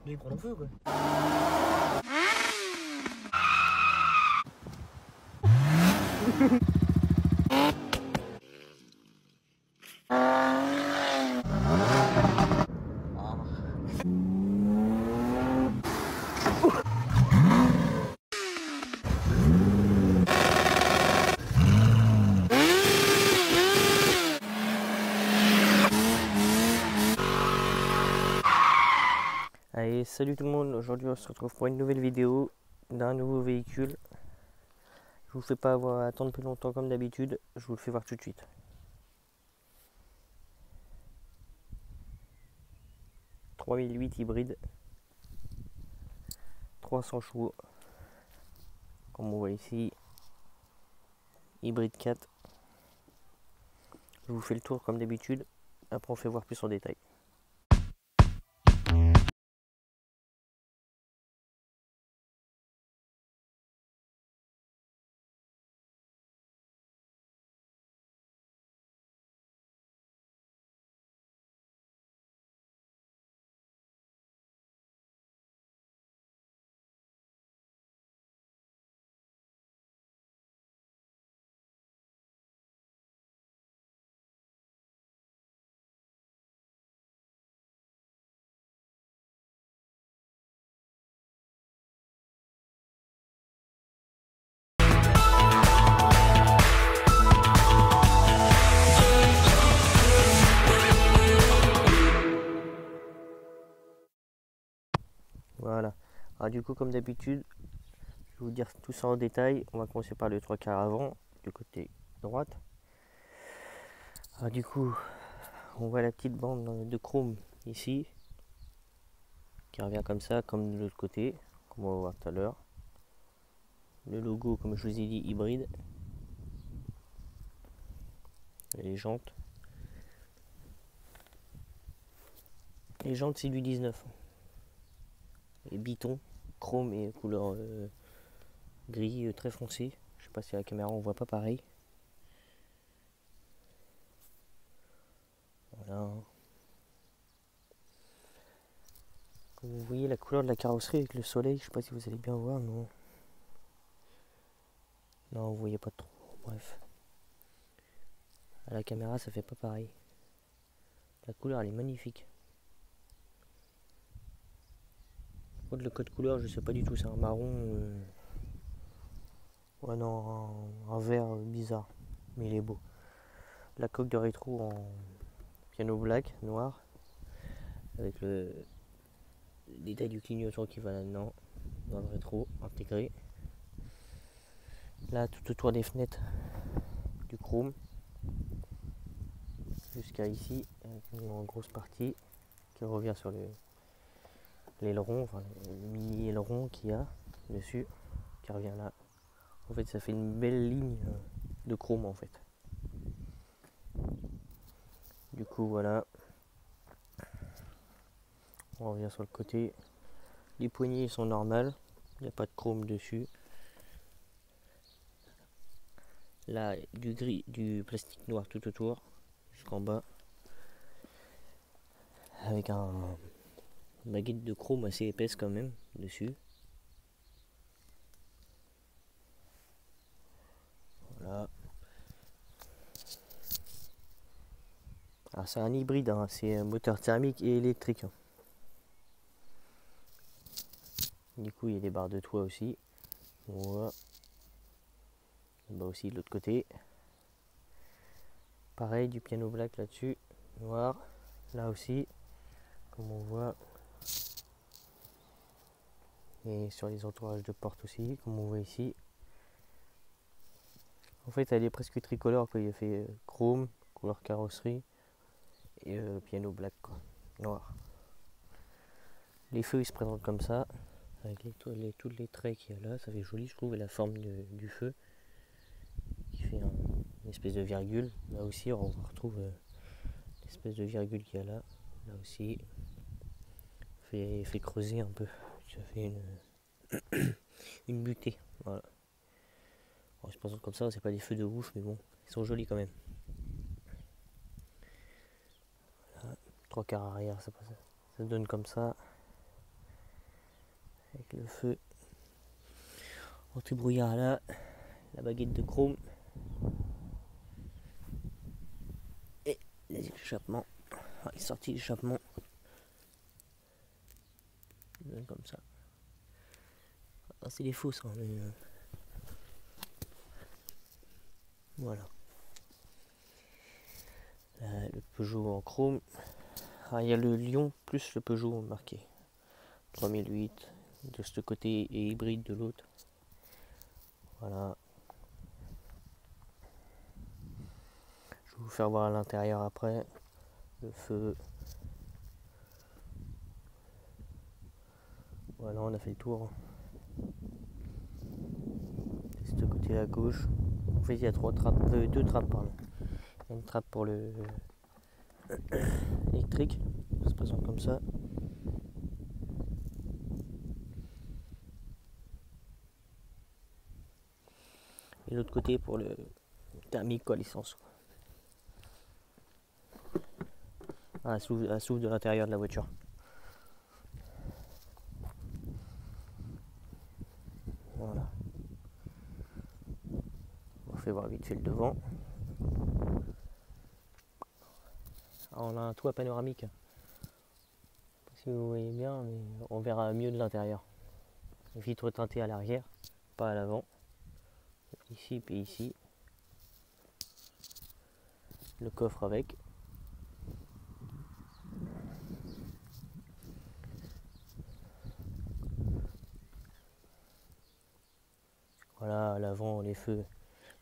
Là, il prend en feu, quoi. Allez, salut tout le monde, aujourd'hui on se retrouve pour une nouvelle vidéo d'un nouveau véhicule. Je vous fais pas attendre plus longtemps comme d'habitude, je vous le fais voir tout de suite. « 3008 hybride, 300 chevaux, comme on voit ici, hybride 4. Je vous fais le tour comme d'habitude, après on fait voir plus en détail. Voilà, alors du coup comme d'habitude, je vais vous dire tout ça en détail. On va commencer par le 3/4 avant, du côté droite. Alors du coup, on voit la petite bande de chrome ici, qui revient comme ça, comme de l'autre côté, comme on va voir tout à l'heure. Le logo, comme je vous ai dit, hybride. Les jantes. Les jantes, c'est du 19. Et biton, chrome et couleur gris très foncé. Je sais pas si à la caméra on voit pas pareil. Voilà. Comme vous voyez la couleur de la carrosserie avec le soleil, je sais pas si vous allez bien voir, non. Non, vous voyez pas trop. Bref. À la caméra, ça fait pas pareil. La couleur, elle est magnifique. Le code couleur, je sais pas du tout, c'est un marron. Ouais, non, un vert bizarre, mais il est beau. La coque de rétro en piano black, noir, avec le détail du clignotant qui va là-dedans, dans le rétro, intégré. Là, tout autour des fenêtres, du chrome, jusqu'à ici, avec une grosse partie qui revient sur l'aileron, enfin le mini aileron qu'il y a dessus, qui revient là. En fait, ça fait une belle ligne de chrome en fait. Du coup, voilà. On revient sur le côté. Les poignées sont normales, il n'y a pas de chrome dessus. Là, du gris, du plastique noir tout autour, jusqu'en bas, avec une baguette de chrome assez épaisse quand même dessus. Voilà. Alors c'est un hybride, hein, c'est un moteur thermique et électrique. Du coup, il y a des barres de toit aussi. On voit. Bah aussi de l'autre côté. Pareil, du piano black là-dessus, noir. Là aussi, comme on voit. Et sur les entourages de porte aussi, comme on voit ici. En fait, elle est presque tricolore, quoi. Il a fait chrome, couleur carrosserie et piano black, quoi, noir. Les feux, ils se présentent comme ça, avec tous les traits qu'il y a là. Ça fait joli, je trouve, et la forme du feu qui fait une espèce de virgule. Là aussi, on retrouve l'espèce de virgule qu'il y a là. Là aussi, fait creuser un peu. Ça fait une butée. Voilà. Bon, je pense comme ça, c'est pas des feux de ouf, mais bon, ils sont jolis quand même. Voilà. 3/4 arrière, ça donne comme ça. avec le feu anti-brouillard là, la baguette de chrome et les échappements, enfin, les sorties d'échappement comme ça. Ah, c'est des fausses hein, mais voilà. Là, le Peugeot en chrome. Ah, il y a le Lion plus le Peugeot marqué 3008 de ce côté et hybride de l'autre. Voilà. Je vais vous faire voir à l'intérieur après. Le feu. Voilà, on a fait le tour. C'est ce côté à gauche. En fait, il y a deux trappes, pardon. Il y a une trappe pour le électrique, ça se présente comme ça. Et l'autre côté pour le thermique, quoi, l'essence. Ah, elle s'ouvre de l'intérieur de la voiture. Voilà. On fait voir vite fait le devant. Alors, on a un toit panoramique. Si vous voyez bien, mais on verra mieux de l'intérieur. Vitre teintée à l'arrière, pas à l'avant. Ici puis ici. Le coffre avec. Voilà, à l'avant les feux.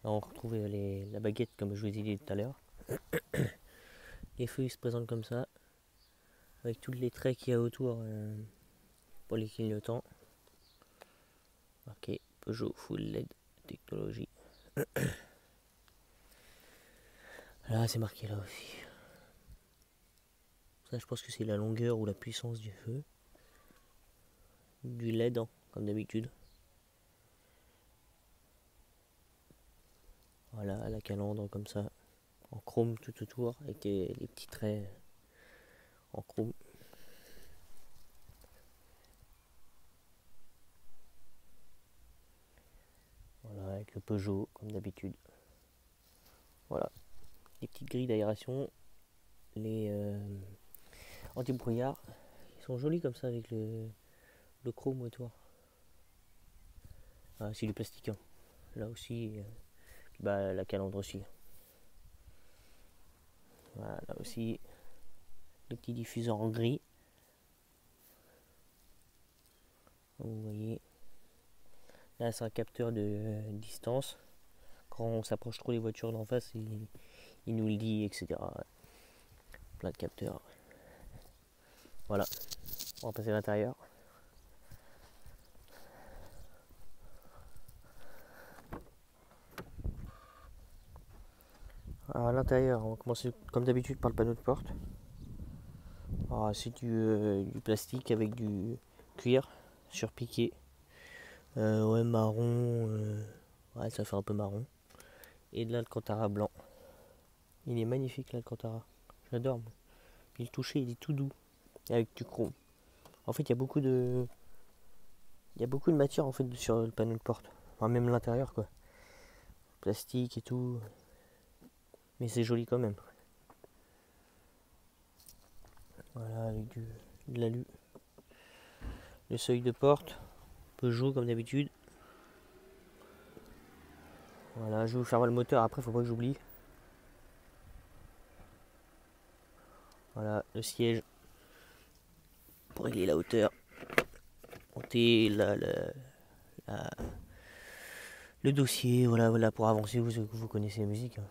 Là on retrouve la baguette comme je vous ai dit tout à l'heure. Les feux ils se présentent comme ça. Avec tous les traits qu'il y a autour pour les clignotants. Marqué Peugeot Full LED Technologie. Là c'est marqué là aussi. Ça je pense que c'est la longueur ou la puissance du feu. Du LED hein, comme d'habitude. Voilà la calandre comme ça. En chrome tout autour avec les petits traits en chrome. Voilà avec le Peugeot comme d'habitude. Voilà. Les petites grilles d'aération. Les anti-brouillard. Ils sont jolis comme ça avec le chrome autour. Ah, c'est du plastique. Hein. Là aussi. Puis bah, la calandre aussi. Voilà, là aussi. Le petit diffuseur en gris. Vous voyez. Là, c'est un capteur de distance. Quand on s'approche trop des voitures d'en face, il nous le dit, etc. Plein de capteurs. Voilà. On va passer à l'intérieur. Alors à l'intérieur, on va commencer comme d'habitude par le panneau de porte. C'est du plastique avec du cuir surpiqué. Ouais, marron. Ouais, ça fait un peu marron. Et de l'alcantara blanc. Il est magnifique l'alcantara. J'adore. Puis le toucher, il est tout doux. Avec du chrome. En fait, il y a beaucoup de matière en fait sur le panneau de porte. Enfin, même l'intérieur quoi. Plastique et tout. Mais c'est joli quand même. Voilà, avec de l'alu. Le seuil de porte. Peugeot comme d'habitude. Voilà, je vais vous faire voir le moteur après, faut pas que j'oublie. Voilà, le siège. Pour régler la hauteur. Monter le dossier, voilà, pour avancer, vous connaissez la musique. Hein.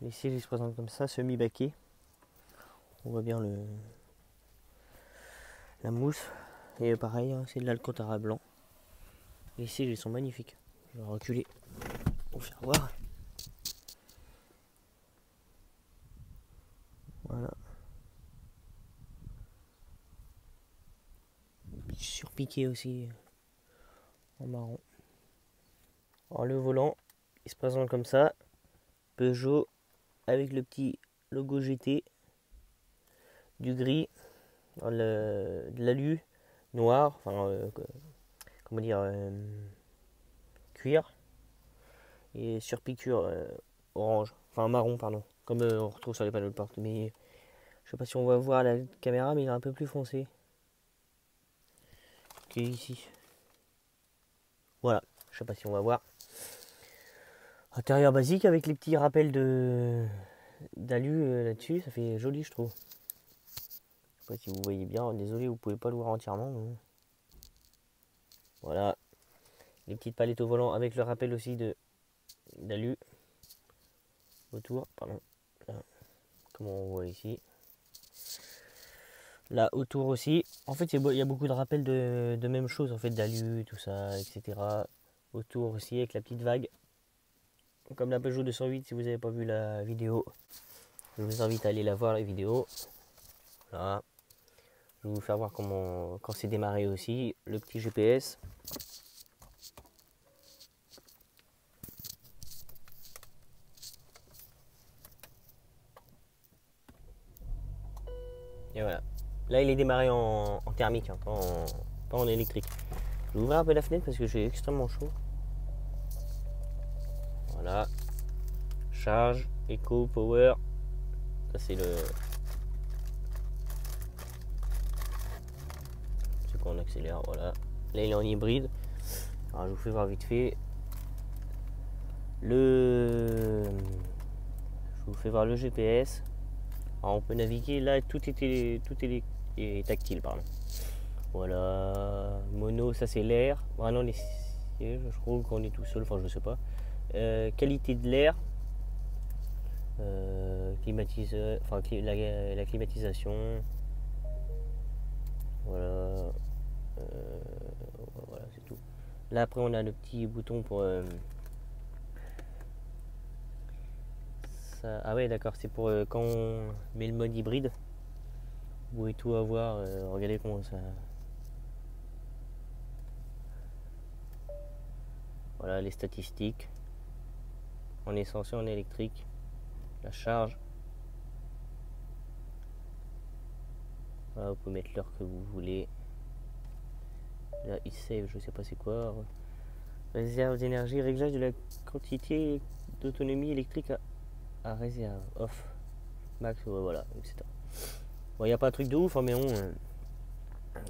Les sièges ils se présentent comme ça, semi-baqués. On voit bien la mousse. Et pareil, hein, c'est de l'alcantara blanc. Les sièges ils sont magnifiques. Je vais reculer pour vous faire voir. Voilà. Surpiqué aussi en marron. Alors le volant, il se présente comme ça. Peugeot avec le petit logo GT. Du gris, de l'alu noir, enfin comment dire, cuir et surpiqûre orange, enfin marron pardon, comme on retrouve sur les panneaux de porte. Mais je sais pas si on va voir à la caméra, mais il est un peu plus foncé qu'ici. Voilà, je sais pas si on va voir. Intérieur basique avec les petits rappels d'alu là-dessus, ça fait joli je trouve. Je sais pas si vous voyez bien, désolé vous pouvez pas le voir entièrement. Mais... Voilà, les petites palettes au volant avec le rappel aussi d'alu autour, pardon, là, comme on voit ici. Là autour aussi, en fait il y a beaucoup de rappels de même chose en fait, d'alu, tout ça, etc. Autour aussi avec la petite vague, comme la Peugeot 208. Si vous n'avez pas vu la vidéo, je vous invite à aller la voir la vidéo. Voilà. Je vais vous faire voir comment, quand c'est démarré aussi, le petit GPS. Et voilà. Là, il est démarré en thermique, hein, pas en électrique. Je vais ouvrir un peu la fenêtre parce que j'ai extrêmement chaud. Voilà. Charge, éco, power. Ça, c'est le... C'est quand on accélère, voilà. Là, il est en hybride. Alors, je vous fais voir vite fait. Je vous fais voir le GPS. Alors, on peut naviguer. Là, tout est tactile, pardon. Voilà. Mono, ça c'est l'air. Vraiment les sièges, je trouve qu'on est tout seul. Enfin, je sais pas. Qualité de l'air. Climatiseur. Enfin, la climatisation. Voilà. Voilà, c'est tout. Là, après, on a le petit bouton pour... ça... Ah ouais, d'accord, c'est pour quand on met le mode hybride. Vous pouvez tout avoir. Regardez comment ça... Voilà les statistiques. En essence et en électrique. La charge. Voilà, vous pouvez mettre l'heure que vous voulez. Là, il save, je sais pas c'est quoi. Réserve d'énergie, réglage de la quantité d'autonomie électrique à réserve. Off. Max, voilà, etc. Bon, il n'y a pas un truc de ouf, hein, mais bon.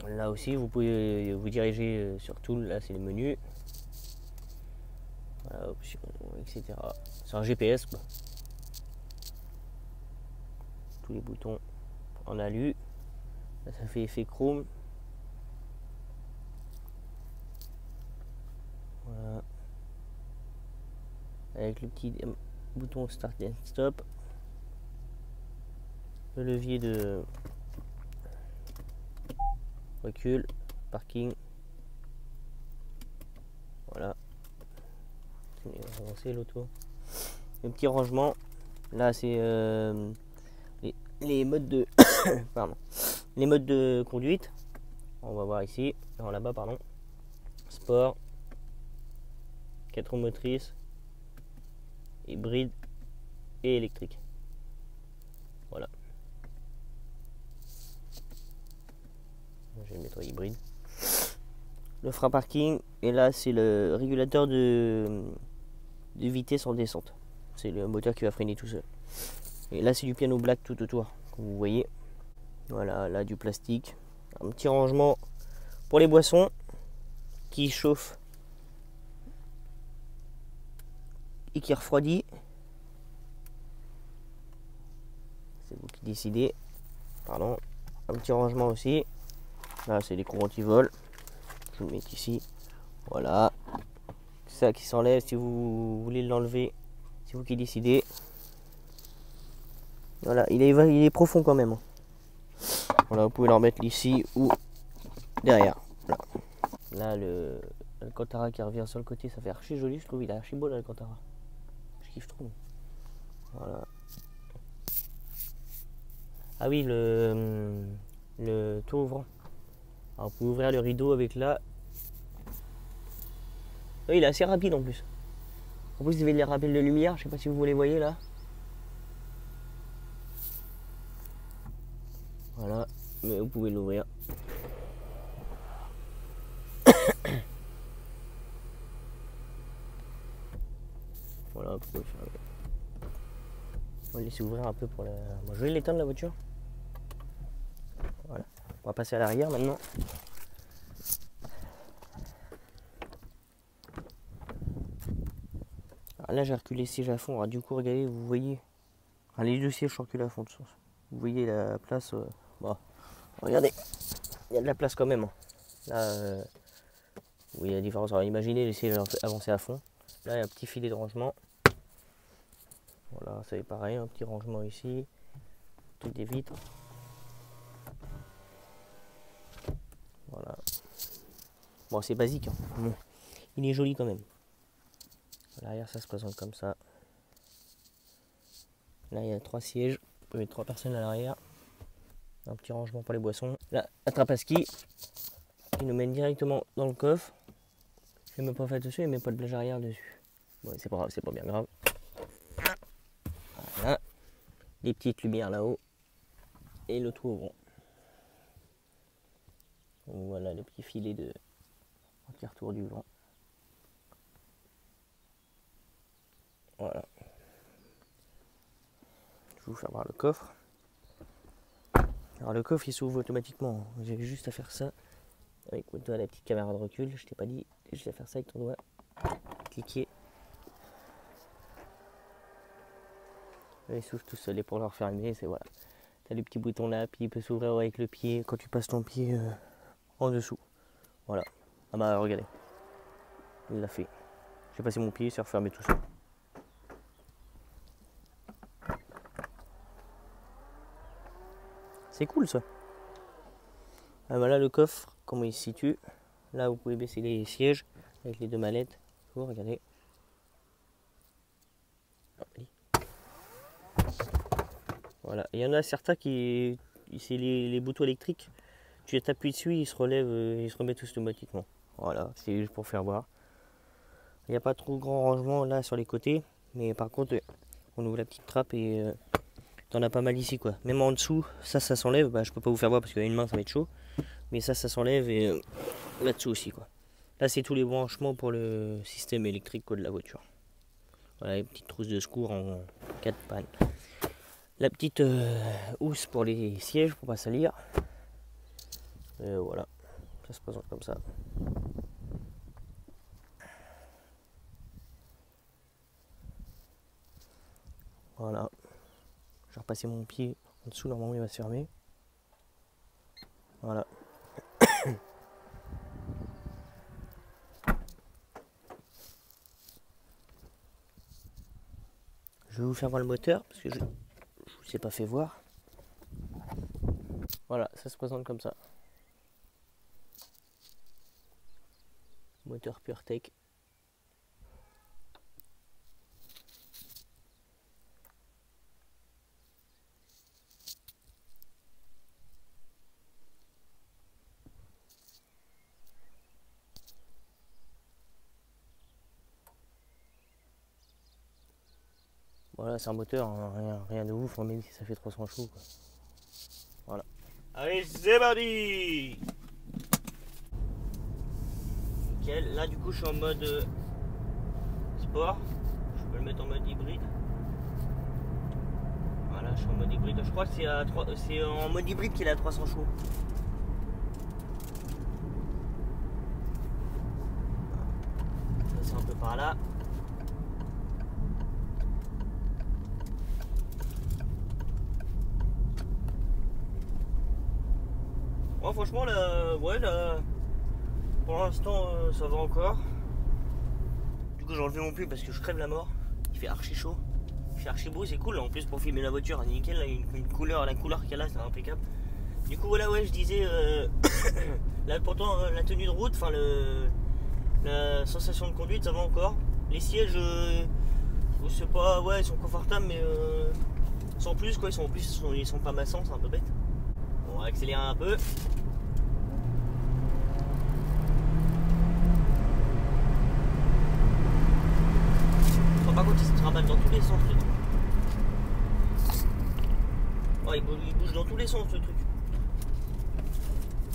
Là aussi, vous pouvez vous diriger sur tout. Là, c'est le menu. Voilà, options, etc. C'est un GPS, quoi. Tous les boutons en alu. Là, ça fait effet chrome. Voilà. Avec le petit bouton start and stop. Le levier de recul, parking. Voilà. Avancer l'auto. Le petit rangement. Là, c'est les modes de pardon. Les modes de conduite. On va voir ici. Non, là-bas, pardon. Sport. 4 roues motrices. Hybride et électrique. Voilà. Je vais le mettre hybride. Le frein parking. Et là, c'est le régulateur de vitesse en descente. C'est le moteur qui va freiner tout seul. Et là, c'est du piano black tout autour, comme vous voyez. Voilà, là, du plastique. Un petit rangement pour les boissons qui chauffe et qui refroidit. C'est vous qui décidez. Pardon. Un petit rangement aussi. Là, c'est les courants anti-vol. Je le mets ici. Voilà. Ça qui s'enlève si vous voulez l'enlever. C'est vous qui décidez. Voilà, il est profond quand même. Voilà, vous pouvez le remettre ici ou derrière. Voilà. Là, le Alcantara qui revient sur le côté, ça fait archi joli, je trouve. Il est archi beau l'Alcantara. Je kiffe trop. Voilà. Ah oui, le tour ouvrant. Alors, vous pouvez ouvrir le rideau avec là. Oui, il est assez rapide en plus. En plus, il y avait les rappels de lumière. Je sais pas si vous les voyez là. Voilà, mais vous pouvez l'ouvrir. pourquoi il ferme. On va le laisser ouvrir un peu pour la... Bon, je vais l'éteindre la voiture. Voilà. On va passer à l'arrière maintenant. Alors là j'ai reculé les sièges à fond. Alors, du coup regardez, vous voyez. Alors, les deux sièges sont reculés à fond de sens. Vous voyez la place. Bon. Regardez. Il y a de la place quand même. Là, vous voyez la différence. Alors imaginez les sièges avancés à fond. Là il y a un petit filet de rangement. Voilà, ça est pareil, un petit rangement ici. Toutes des vitres. Voilà. Bon, c'est basique. Hein. Bon. Il est joli quand même. À l'arrière, ça se présente comme ça. Là, il y a 3 sièges. Vous pouvez mettre 3 personnes à l'arrière. Un petit rangement pour les boissons. Là, la trappe à ski qui nous mène directement dans le coffre. Je n'ai même pas fait dessus, il n'y a même pas de plage arrière dessus. Bon, c'est pas grave, c'est pas bien grave. Voilà. Les petites lumières là-haut. Et le tout au rond. Voilà le petit filet de anti-retour du vent. Voilà. Je vais vous faire voir le coffre. Alors le coffre il s'ouvre automatiquement. Vous avez juste à faire ça avec votre doigt, la petite caméra de recul. Je t'ai pas dit, juste à faire ça avec ton doigt. Cliquer. Il s'ouvre tout seul et pour le refermer, c'est voilà. T'as le petit bouton là, puis il peut s'ouvrir avec le pied quand tu passes ton pied en dessous. Voilà. Ah bah regardez. Il l'a fait. J'ai passé mon pied, c'est refermé tout seul. C'est cool ça. Ah voilà le coffre, comment il se situe. Là vous pouvez baisser les sièges avec les deux mallettes. Vous regardez. Voilà. Il y en a certains qui. C'est les boutons électriques. Tu t'appuies dessus, ils se relèvent, ils se remettent automatiquement. Voilà, c'est juste pour faire voir. Il n'y a pas trop grand rangement là sur les côtés. Mais par contre, on ouvre la petite trappe et t'en as pas mal ici quoi. Même en dessous, ça s'enlève. Bah, je peux pas vous faire voir parce qu'avec une main ça va être chaud. Mais ça s'enlève et là-dessous aussi quoi. Là c'est tous les branchements pour le système électrique quoi, de la voiture. Voilà les petites trousses de secours en cas de panne. La petite housse pour les sièges pour pas salir. Et voilà, ça se présente comme ça. Voilà. Je vais repasser mon pied en dessous, normalement il va se fermer. Voilà. Je vais vous faire voir le moteur parce que je vous ai pas fait voir. Voilà, ça se présente comme ça. Moteur PureTech. Voilà, c'est un moteur, hein, rien de ouf, même si ça fait 300 chevaux. Quoi. Voilà. Allez, c'est parti! Nickel. Là, du coup, je suis en mode sport. Je peux le mettre en mode hybride. Voilà, je suis en mode hybride. Je crois que c'est en mode hybride qu'il est à 300 chevaux. C'est un peu par là. Ouais, franchement, là, ouais, là, pour l'instant, ça va encore. Du coup, j'ai enlevé mon pull parce que je crève la mort. Il fait archi chaud. Il fait archi beau, c'est cool. En plus, pour filmer la voiture, nickel. Là, une couleur, la couleur qu'il y a là, c'est impeccable. Du coup, voilà, ouais, je disais, là, pourtant, la tenue de route, enfin, la sensation de conduite, ça va encore. Les sièges, je sais pas, ouais, ils sont confortables, mais sans plus, quoi. Ils sont pas massants, c'est un peu bête. Bon, on va accélérer un peu. Par contre, il se trimballe dans tous les sens le truc. Oh, il bouge dans tous les sens le truc.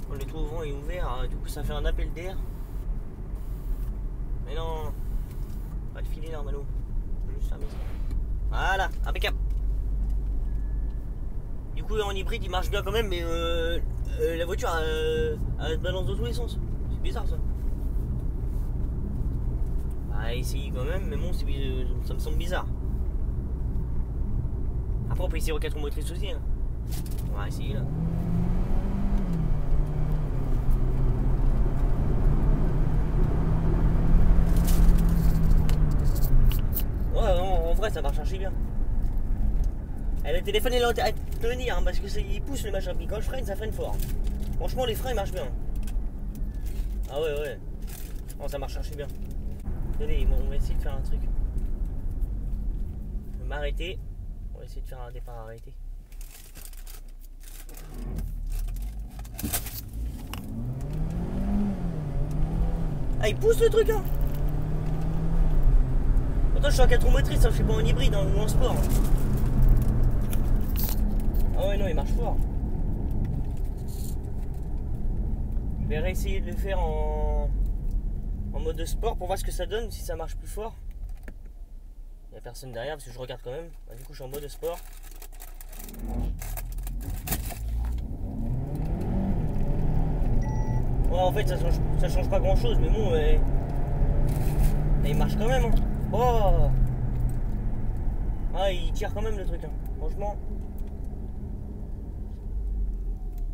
On le trouve au vent et ouvert, du coup ça fait un appel d'air. Mais non, pas de filer là, Malo. juste fermer ça. Voilà, impeccable. Du coup en hybride il marche bien quand même, mais la voiture elle se balance dans tous les sens. C'est bizarre ça. Bah essayer quand même, mais bon ça me semble bizarre. Après on peut essayer aux 4 roues motrices aussi. Hein. On va essayer là. Ouais, en vrai ça marche archi bien. Le téléphone il est à tenir hein, parce que il pousse le machin, puis quand je freine ça freine fort. Franchement les freins ils marchent bien. Ah ouais. Non ça marche archi bien. Allez, on va essayer de faire un truc. Je vais m'arrêter. On va essayer de faire un départ arrêté. Ah il pousse le truc hein. Pourtant je suis en 4 roues motrices, hein, je suis pas en hybride hein, ou en sport. Ah ouais non il marche fort. Je vais réessayer de le faire en mode de sport pour voir ce que ça donne, si ça marche plus fort. Il n'y a personne derrière parce que je regarde quand même. Bah, du coup je suis en mode de sport. Ouais en fait ça change pas grand chose mais bon il marche quand même hein. Oh ah il tire quand même le truc hein. Franchement.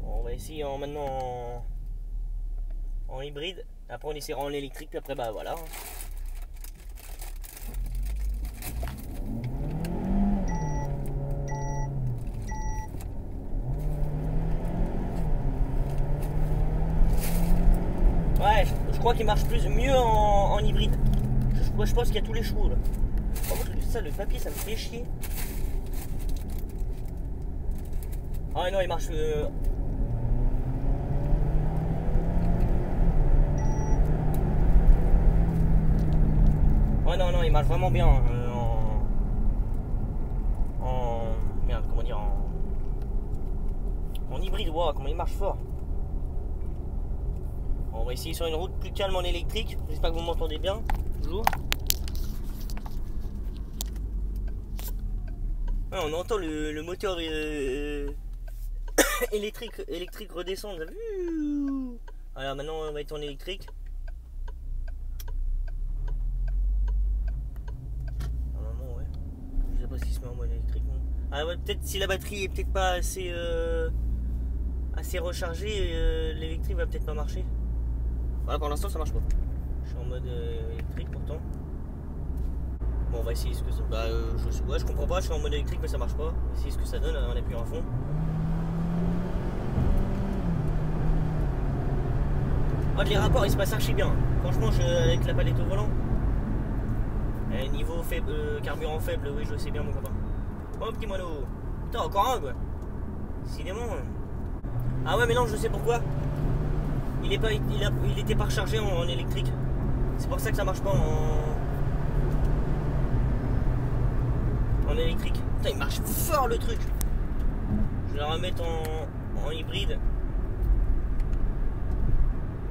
Bon, on va essayer maintenant en hybride. Après on essaiera en électrique puis après bah voilà. Ouais, je crois qu'il marche mieux en hybride. Je pense qu'il y a tous les chevaux là. Par contre ça le papier ça me fait chier. Ah non il marche ouais non il marche vraiment bien merde comment dire en hybride. Wow, comment il marche fort. On va essayer sur une route plus calme en électrique. J'espère que vous m'entendez bien. Toujours. Ouais, on entend le moteur électrique redescendre. Voilà, maintenant on va être en électrique. Normalement ouais. Je sais pas si se met en mode électrique. Non. Ah ouais, peut-être si la batterie est peut-être pas assez rechargée, l'électrique va peut-être pas marcher. Voilà, pour l'instant ça marche pas. Je suis en mode électrique pourtant. Bon, on va essayer ce que ça. Bah, je comprends pas, je suis en mode électrique mais ça marche pas. On va essayer ce que ça donne en appuyant à fond. Oh, les rapports ils se passent archi bien. Franchement, avec la palette au volant. Niveau faible, carburant faible, oui, je sais bien, mon copain. Oh, petit moineau. Putain, encore un quoi. Décidément. Ah ouais, mais non, je sais pourquoi. Il était pas rechargé en électrique. C'est pour ça que ça marche pas en électrique. Putain, il marche fort le truc. Je vais le remettre en hybride.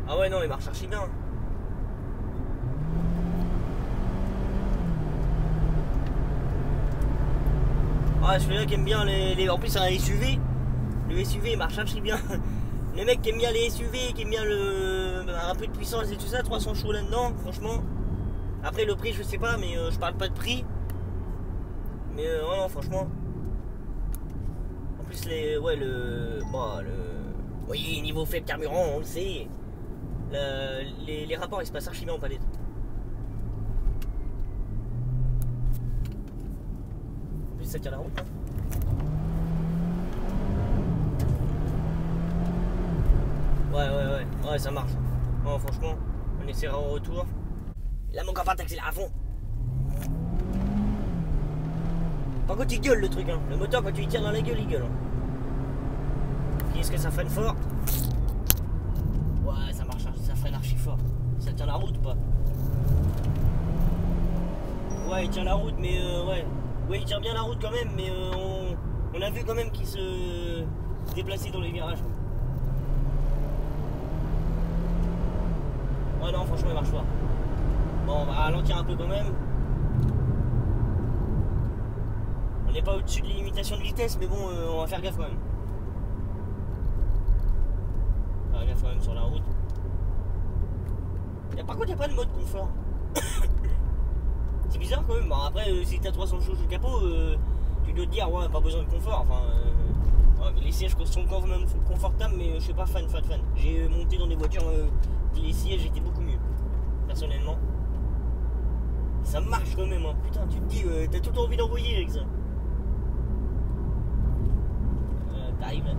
Ah ouais, non, il marche archi bien. Ah, celui-là qui aime bien en plus, c'est un SUV. Le SUV il marche archi bien. Les mecs qui aiment bien les SUV, qui aiment bien un peu de puissance et tout ça, 300 chevaux là-dedans, franchement. Après le prix je sais pas, mais je parle pas de prix. Mais ouais, non, franchement. En plus vous voyez, niveau faible carburant, on le sait. Les rapports ils se passent archi bien en palette. En plus ça tient la route hein. Ouais, ça marche. Oh, franchement, on essaiera au retour. Là, mon copain t'accélère à fond. Par contre, il gueule le truc, hein. Le moteur, quand tu y tires dans la gueule, il gueule. Puis, est-ce que ça freine fort? Ouais, ça marche, ça freine archi fort. Ça tient la route ou pas? Ouais, il tient la route, mais ouais. Ouais, il tient bien la route quand même, mais on a vu quand même qu'il se déplaçait dans les virages. Ouais non franchement il marche pas. Bon on va ralentir un peu quand même. On n'est pas au-dessus de les limitations de vitesse, mais bon, on va faire gaffe quand même. On va faire gaffe quand même sur la route. Par contre, il n'y a pas de mode confort. C'est bizarre quand même. Bon, après, si t'as 300 chevaux sous le capot, tu dois te dire, ouais, pas besoin de confort. Enfin, ouais, les sièges sont quand même confortables, mais je suis pas fan. J'ai monté dans des voitures, les sièges étaient beaucoup mieux, personnellement. Ça marche quand même, hein. Putain, tu te dis, t'as tout envie d'envoyer avec ça. T'arrives là.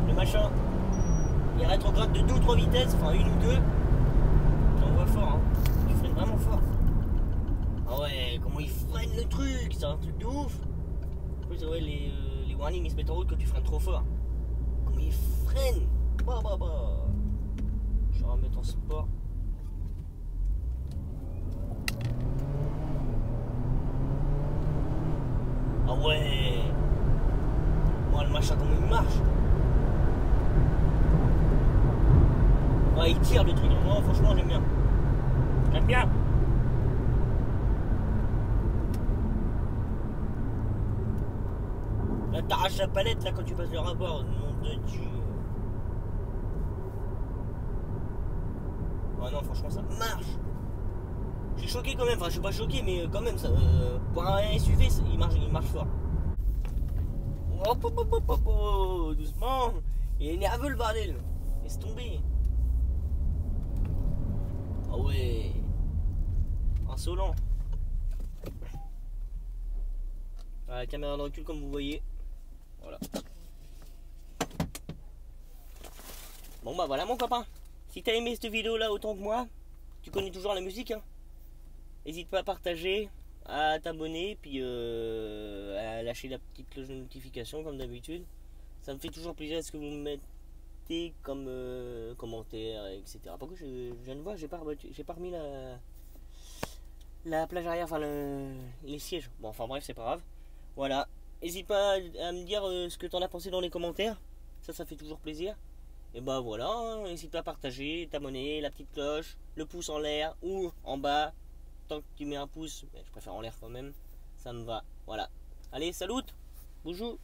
Le machin, il rétrograde de 2 ou 3 vitesses, enfin 1 ou 2. T'envoies fort, hein. Tu freines vraiment fort. Ah ouais, comment il freine le truc, c'est un truc de ouf. En plus, ouais, les warnings ils se mettent en route quand tu freines trop fort. Comment il freine. Bah. Je vais remettre en sport. Ah ouais. Moi le machin comment il marche. Ouais, il tire le truc. Non, franchement j'aime bien. J'aime bien. Là t'arraches la palette là quand tu passes le rapport, nom de Dieu. Oh non, franchement ça marche. Je suis choqué quand même, enfin je suis pas choqué mais quand même ça, pour un SUV il marche fort. Oh, doucement. Il est nerveux le bordel. Laisse tomber. Ah ouais. Insolent. La caméra de recul comme vous voyez. Voilà. Bon bah voilà mon copain. Si t'as aimé cette vidéo là autant que moi, tu connais toujours la musique, hein. N'hésite pas à partager, à t'abonner, puis à lâcher la petite cloche de notification comme d'habitude. Ça me fait toujours plaisir ce que vous me mettez comme commentaires, etc. Pourquoi je viens de voir, j'ai pas remis la plage arrière, enfin les sièges. Bon enfin bref, c'est pas grave. Voilà. N'hésite pas à me dire ce que t'en as pensé dans les commentaires. Ça fait toujours plaisir. Et bah voilà, hein. N'hésite pas à partager, t'abonner, la petite cloche, le pouce en l'air ou en bas. Tant que tu mets un pouce, je préfère en l'air quand même, ça me va. Voilà. Allez, salut, bonjour.